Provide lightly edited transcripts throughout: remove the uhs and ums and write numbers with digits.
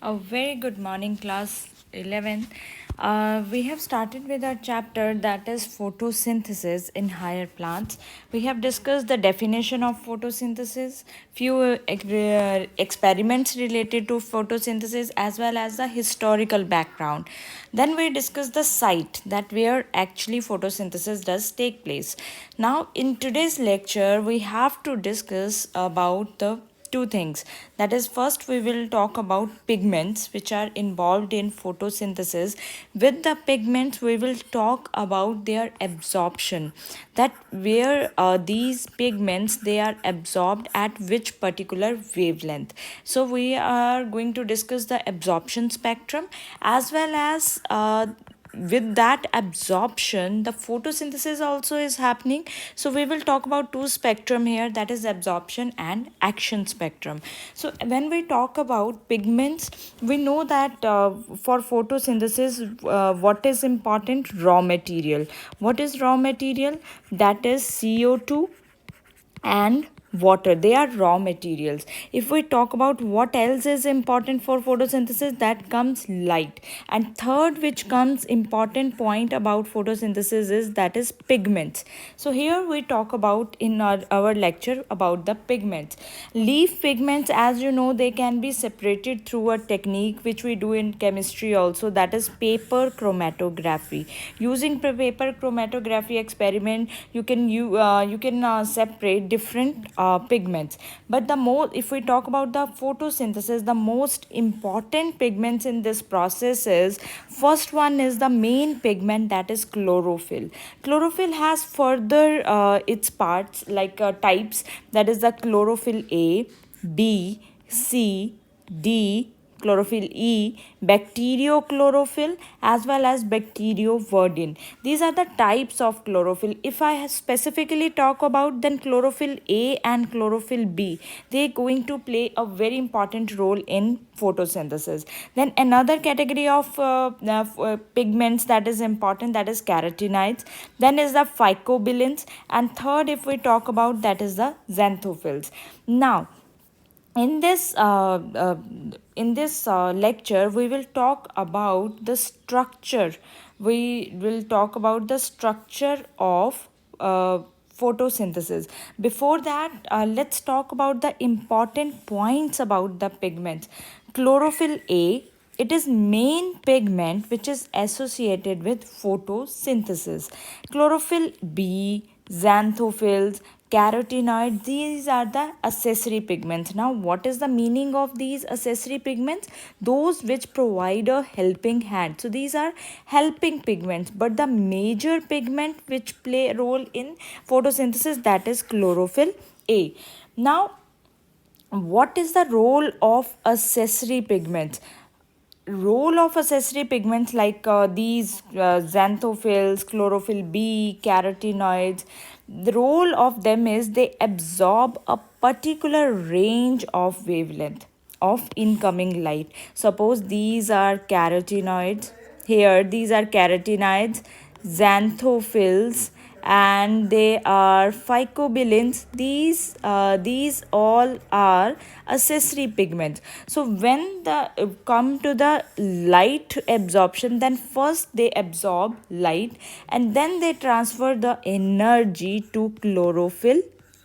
A very good morning, class 11. We have started with our chapter that is photosynthesis in higher plants. We have discussed the definition of photosynthesis, few experiments related to photosynthesis, as well as the historical background. Then we discussed the site that where actually photosynthesis does take place. Now, in today's lecture, we have to discuss about the two things. That is, first we will talk about pigments which are involved in photosynthesis. With the pigments we will talk about their absorption, that where these pigments they are absorbed at which particular wavelength. So we are going to discuss the absorption spectrum, as well as with that absorption the photosynthesis also is happening. So we will talk about two spectrum here, that is absorption and action spectrum. So when we talk about pigments, we know that for photosynthesis, what is important? Raw material. What is raw material? That is CO2 and water. They are raw materials. If we talk about what else is important for photosynthesis, that comes light. And third which comes important point about photosynthesis is that is pigments. So here we talk about in our lecture about the pigments. Leaf pigments, as you know, they can be separated through a technique which we do in chemistry also, that is paper chromatography. Using paper chromatography experiment, you can separate different pigments. But the more, if we talk about the photosynthesis, the most important pigments in this process is, first one is the main pigment, that is chlorophyll. Chlorophyll has further its parts like types, that is the chlorophyll A, B, C, D, chlorophyll E, bacteriochlorophyll, as well as bacterioverdin. These are the types of chlorophyll. If I specifically talk about then chlorophyll A and chlorophyll B, they are going to play a very important role in photosynthesis. Then another category of pigments that is important, that is carotenoids. Then is the phycobilins, and third, if we talk about, that is the xanthophylls. Now, in this lecture we will talk about the structure. We will talk about the structure of photosynthesis. Before that, let's talk about the important points about the pigments. Chlorophyll A, it is main pigment which is associated with photosynthesis. Chlorophyll B, xanthophylls, carotenoids, these are the accessory pigments. Now, what is the meaning of these accessory pigments? Those which provide a helping hand. So these are helping pigments, but the major pigment which play a role in photosynthesis, that is chlorophyll A. Now, what is the role of accessory pigments? Role of accessory pigments like these xanthophylls, chlorophyll B, carotenoids, the role of them is they absorb a particular range of wavelength of incoming light. Suppose these are carotenoids. Here, these are carotenoids, xanthophylls, and they are phycobilins. These all are accessory pigments. So when the come to the light absorption, then first they absorb light and then they transfer the energy to chlorophyll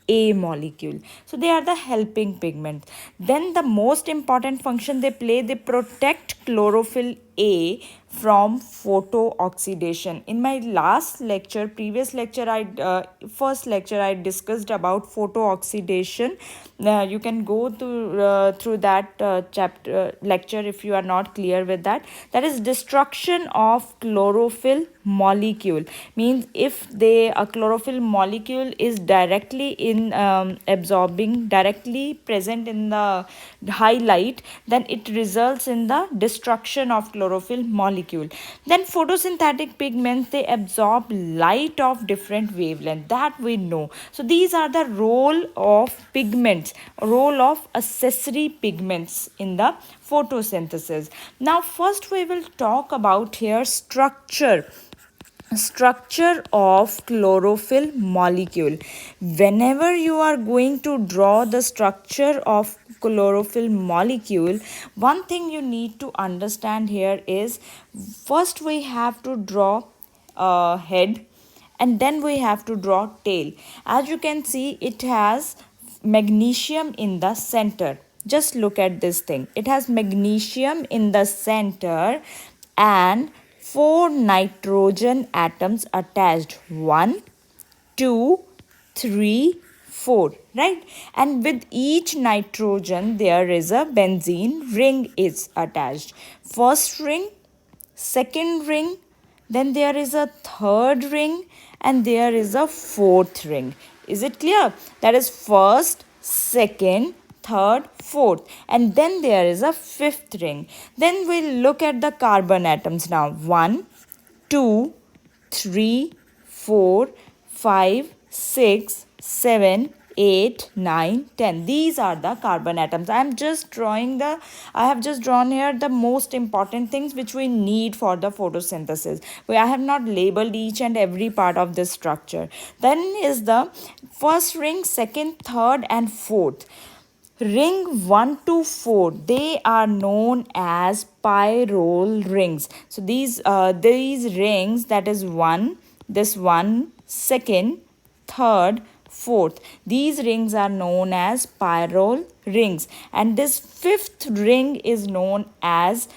A molecule. So they are the helping pigments. Then the most important function they play, they protect chlorophyll A from photo oxidation. In my last lecture, previous lecture, first lecture I discussed about photo oxidation. You can go through that chapter lecture if you are not clear with that. That is destruction of chlorophyll molecule. Means if a chlorophyll molecule is directly in absorbing, directly present in the highlight, then it results in the destruction of chlorophyll molecule. Then photosynthetic pigments, they absorb light of different wavelength, that we know. So these are the role of pigments, role of accessory pigments in the photosynthesis. Now first we will talk about here structure. structure of chlorophyll molecule. Whenever you are going to draw the structure of chlorophyll molecule, one thing you need to understand here is, first we have to draw a head, and then we have to draw tail. As you can see, it has magnesium in the center. Just look at this thing. It has magnesium in the center and four nitrogen atoms attached. 1, 2, 3, 4, right? And with each nitrogen there is a benzene ring is attached. First ring, second ring, then there is a third ring, and there is a fourth ring. Is it clear? That is first, second, third, fourth, and then there is a fifth ring. Then we'll look at the carbon atoms now. 1, 2, 3, 4, 5, 6, 7, 8, 9, 10. These are the carbon atoms. I have just drawn here the most important things which we need for the photosynthesis. I have not labeled each and every part of this structure. Then is the first ring, second, third, and fourth. Ring 1 to 4, they are known as pyrrole rings. So these rings, that is this one, second, third, fourth, these rings are known as pyrrole rings. And this fifth ring is known as,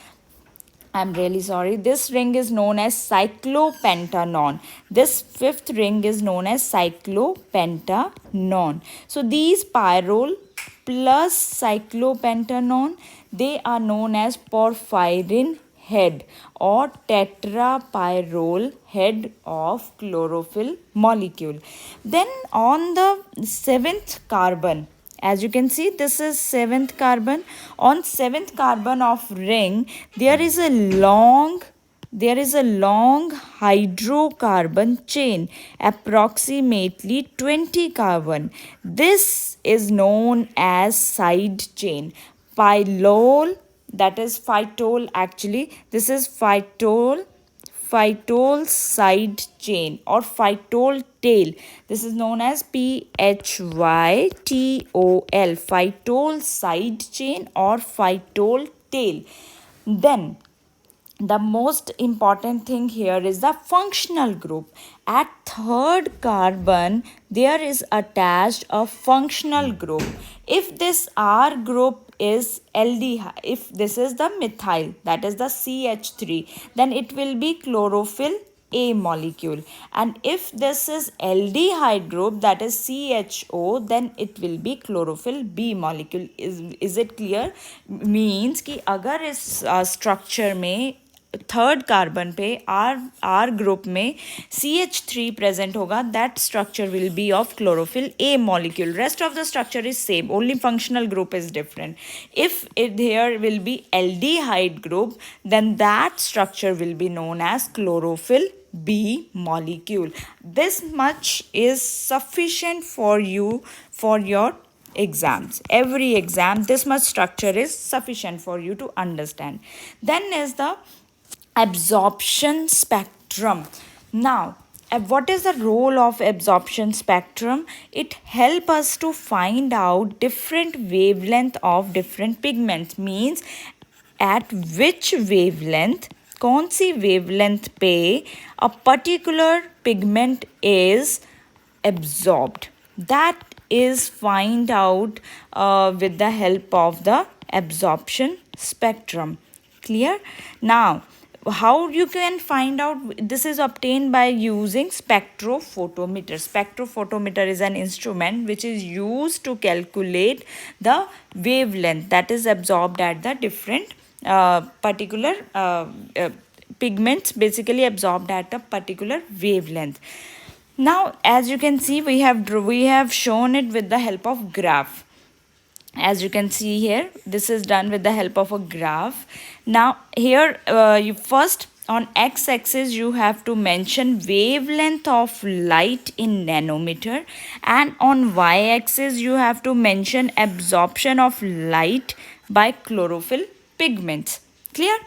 I'm really sorry, this ring is known as cyclopentanon. This fifth ring is known as cyclopentanon. So these pyrrole plus cyclopentanon, they are known as porphyrin head or tetrapyrrole head of chlorophyll molecule. Then on the seventh carbon, as you can see, this is seventh carbon. On seventh carbon of ring, there is a long hydrocarbon chain, approximately 20 carbon. This is known as side chain. Pyrrole, that is phytol actually. This is phytol side chain or phytol tail. This is known as PHYTOL, phytol side chain or phytol tail. Then the most important thing here is the functional group. At third carbon, there is attached a functional group. If this R group is aldehyde, if this is the methyl, that is the CH3, then it will be chlorophyll A molecule. And if this is aldehyde group, that is CHO, then it will be chlorophyll B molecule. Is it clear? Means कि अगर इस structure में third carbon पे are group में CH3 present होगा, that structure will be of chlorophyll A molecule. Rest of the structure is same, only functional group is different. If there will be aldehyde group, then that structure will be known as chlorophyll B molecule. This much is sufficient for you for your exams. Every exam, this much structure is sufficient for you to understand. Then is the absorption spectrum. Now, what is the role of absorption spectrum? It helps us to find out different wavelength of different pigments. Means at which wavelength, कौन सी wavelength पे a particular pigment is absorbed. That is find out with the help of the absorption spectrum. Clear? Now, how you can find out? This is obtained by using spectrophotometer. Spectrophotometer is an instrument which is used to calculate the wavelength that is absorbed at the different particular pigments, basically absorbed at a particular wavelength. Now, as you can see, we have shown it with the help of graph. As you can see here, this is done with the help of a graph. Now here you first on x-axis you have to mention wavelength of light in nanometer, and on y-axis you have to mention absorption of light by chlorophyll pigments. Clear?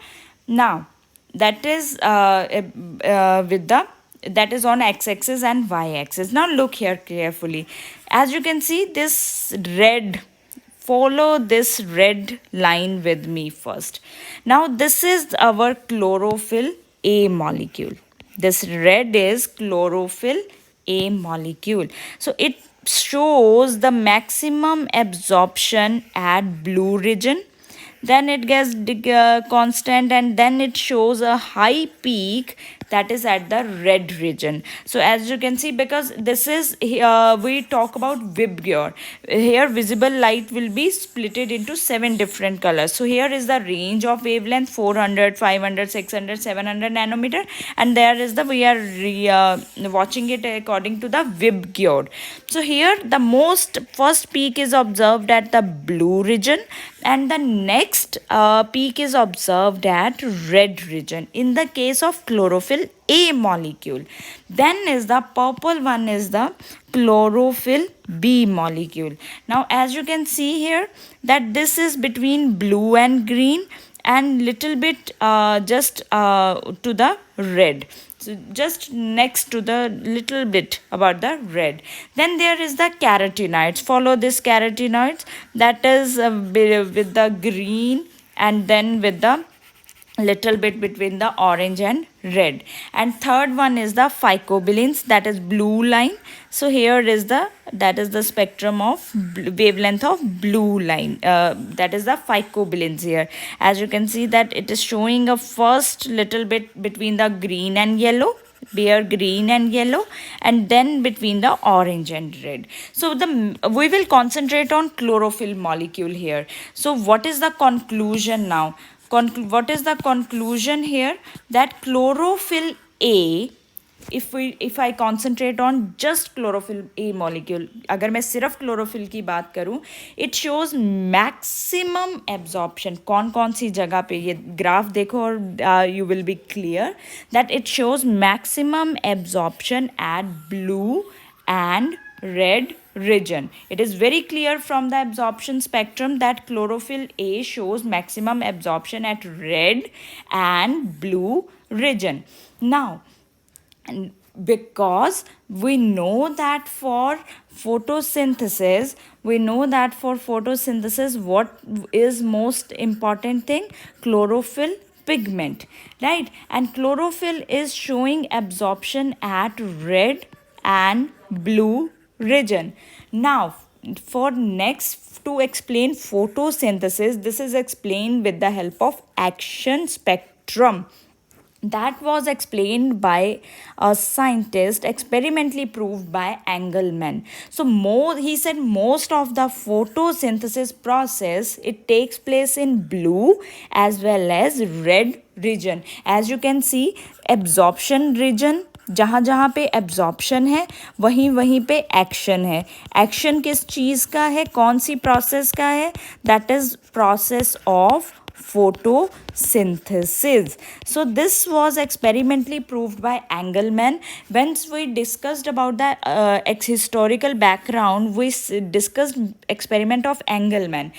Now that is with the that is on x-axis and y-axis. Now look here carefully. As you can see, this red, follow this red line with me first. Now this is our chlorophyll A molecule. This red is chlorophyll A molecule. So it shows the maximum absorption at blue region, then it gets constant, and then it shows a high peak that is at the red region. So as you can see, because this is we talk about VIBGYOR, here visible light will be splitted into 7 different colors. So here is the range of wavelength: 400, 500, 600, 700 nanometer, and there is the we are watching it according to the VIBGYOR. So here the most first peak is observed at the blue region, and the next peak is observed at red region in the case of chlorophyll A molecule. Then is the purple one is the chlorophyll B molecule. Now as you can see here, that this is between blue and green, and little bit just to the red. So just next to the little bit about the red. Then there is the carotenoids. Follow this carotenoids, that is with the green, and then with the little bit between the orange and red. And third one is the phycobilins, that is blue line. So here is the, that is the spectrum of wavelength of blue line, that is the phycobilins here. As you can see that it is showing a first little bit between the green and yellow, bare green and yellow, and then between the orange and red. So we will concentrate on chlorophyll molecule here. So what is the conclusion now? What is the conclusion here? That chlorophyll A, if I concentrate on just chlorophyll A molecule, अगर मैं सिर्फ chlorophyll की बात करूँ, it shows maximum absorption. कौन सी जगह पे, ये ग्राफ देखो और you will be clear that it shows maximum absorption at blue and red region. It is very clear from the absorption spectrum that chlorophyll A shows maximum absorption at red and blue region. Now, because we know that for photosynthesis, what is most important thing? Chlorophyll pigment, right? And chlorophyll is showing absorption at red and blue region. Now for next, to explain photosynthesis, this is explained with the help of action spectrum. That was explained by a scientist, experimentally proved by Engelmann. So he said most of the photosynthesis process, it takes place in blue as well as red region. As you can see, absorption region, जहाँ जहाँ पे absorption है वहीं पे action है. Action किस चीज़ का है, कौन सी प्रोसेस का है? That is process of photosynthesis. So this was experimentally proved by Engelmann. Once we discussed about the historical background, we discussed experiment of Engelmann.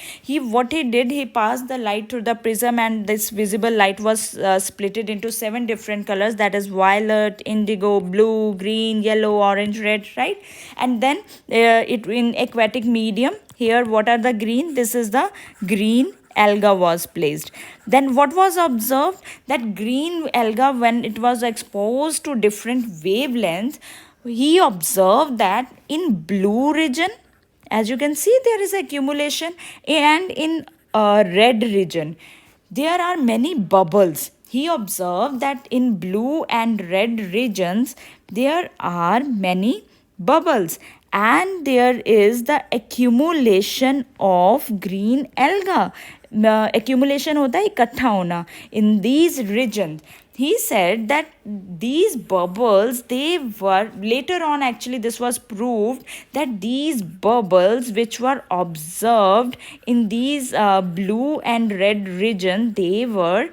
What he did, he passed the light through the prism, and this visible light was splitted into 7 different colors, that is violet, indigo, blue, green, yellow, orange, red, right? And then it in aquatic medium. Here what are the green? This is the green alga was placed. Then what was observed? That green alga, when it was exposed to different wavelengths, he observed that in blue region, as you can see, there is accumulation, and in red region there are many bubbles. He observed that in blue and red regions there are many bubbles, and there is the accumulation of green alga. Accumulation होता है इकट्ठा होना in these regions. He said that these bubbles, they were later on, actually this was proved that these bubbles which were observed in these blue and red region, they were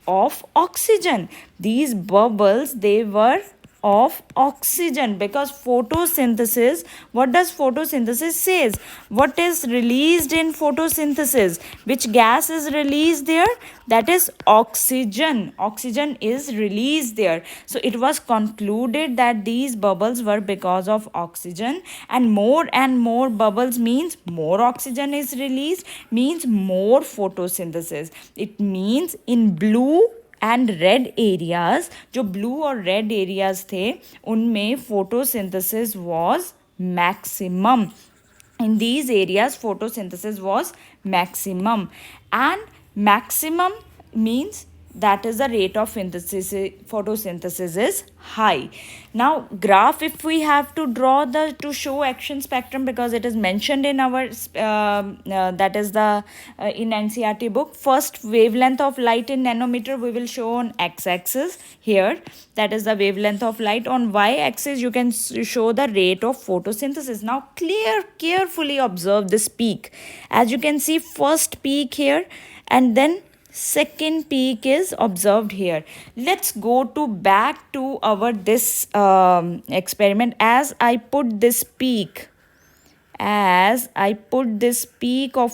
of oxygen. These bubbles, they were of oxygen, because photosynthesis, what does photosynthesis says? What is released in photosynthesis? Which gas is released there? That is oxygen. Oxygen is released there. So it was concluded that these bubbles were because of oxygen, and more bubbles means more oxygen is released, means more photosynthesis. It means in blue and red areas, जो blue और red areas थे उनमें photosynthesis was maximum. In these areas photosynthesis was maximum, and maximum means that is the rate of photosynthesis is high. Now graph, if we have to draw the to show action spectrum, because it is mentioned in our that is the in NCERT book, first wavelength of light in nanometer we will show on x-axis here, that is the wavelength of light. On y-axis you can show the rate of photosynthesis. Now carefully observe this peak. As you can see, first peak here and then second peak is observed here. Let's go to back to our this experiment. As I put this peak of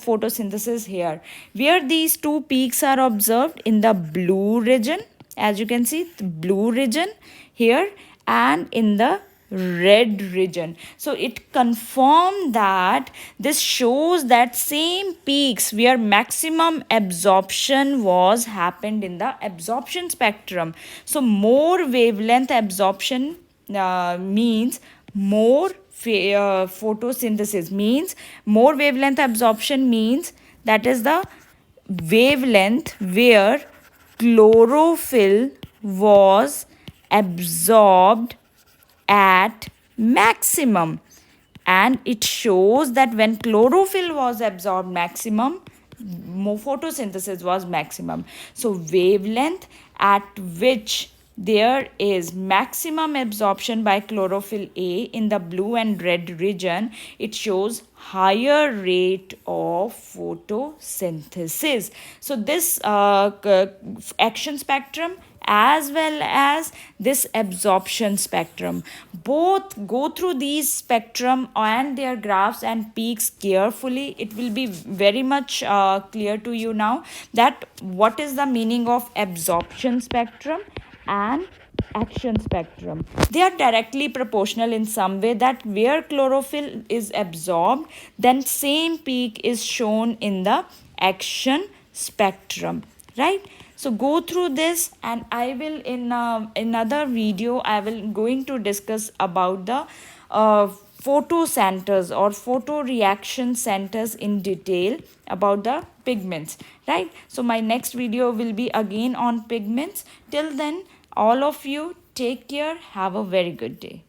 photosynthesis here, where these two peaks are observed in the blue region, as you can see, the blue region here, and in the red region. So it confirmed that this shows that same peaks where maximum absorption was happened in the absorption spectrum. So more wavelength absorption means more photosynthesis, means more wavelength absorption means that is the wavelength where chlorophyll was absorbed at maximum, and it shows that when chlorophyll was absorbed maximum, more photosynthesis was maximum. So wavelength at which there is maximum absorption by chlorophyll A in the blue and red region, it shows higher rate of photosynthesis. So this action spectrum as well as this absorption spectrum, both go through these spectrum and their graphs and peaks carefully. It will be very much clear to you now that what is the meaning of absorption spectrum and action spectrum. They are directly proportional in some way, that where chlorophyll is absorbed, then same peak is shown in the action spectrum, right? So go through this, and I will in another video I will going to discuss about the photo centers or photo reaction centers in detail about the pigments, right? So my next video will be again on pigments. Till then, all of you take care, have a very good day.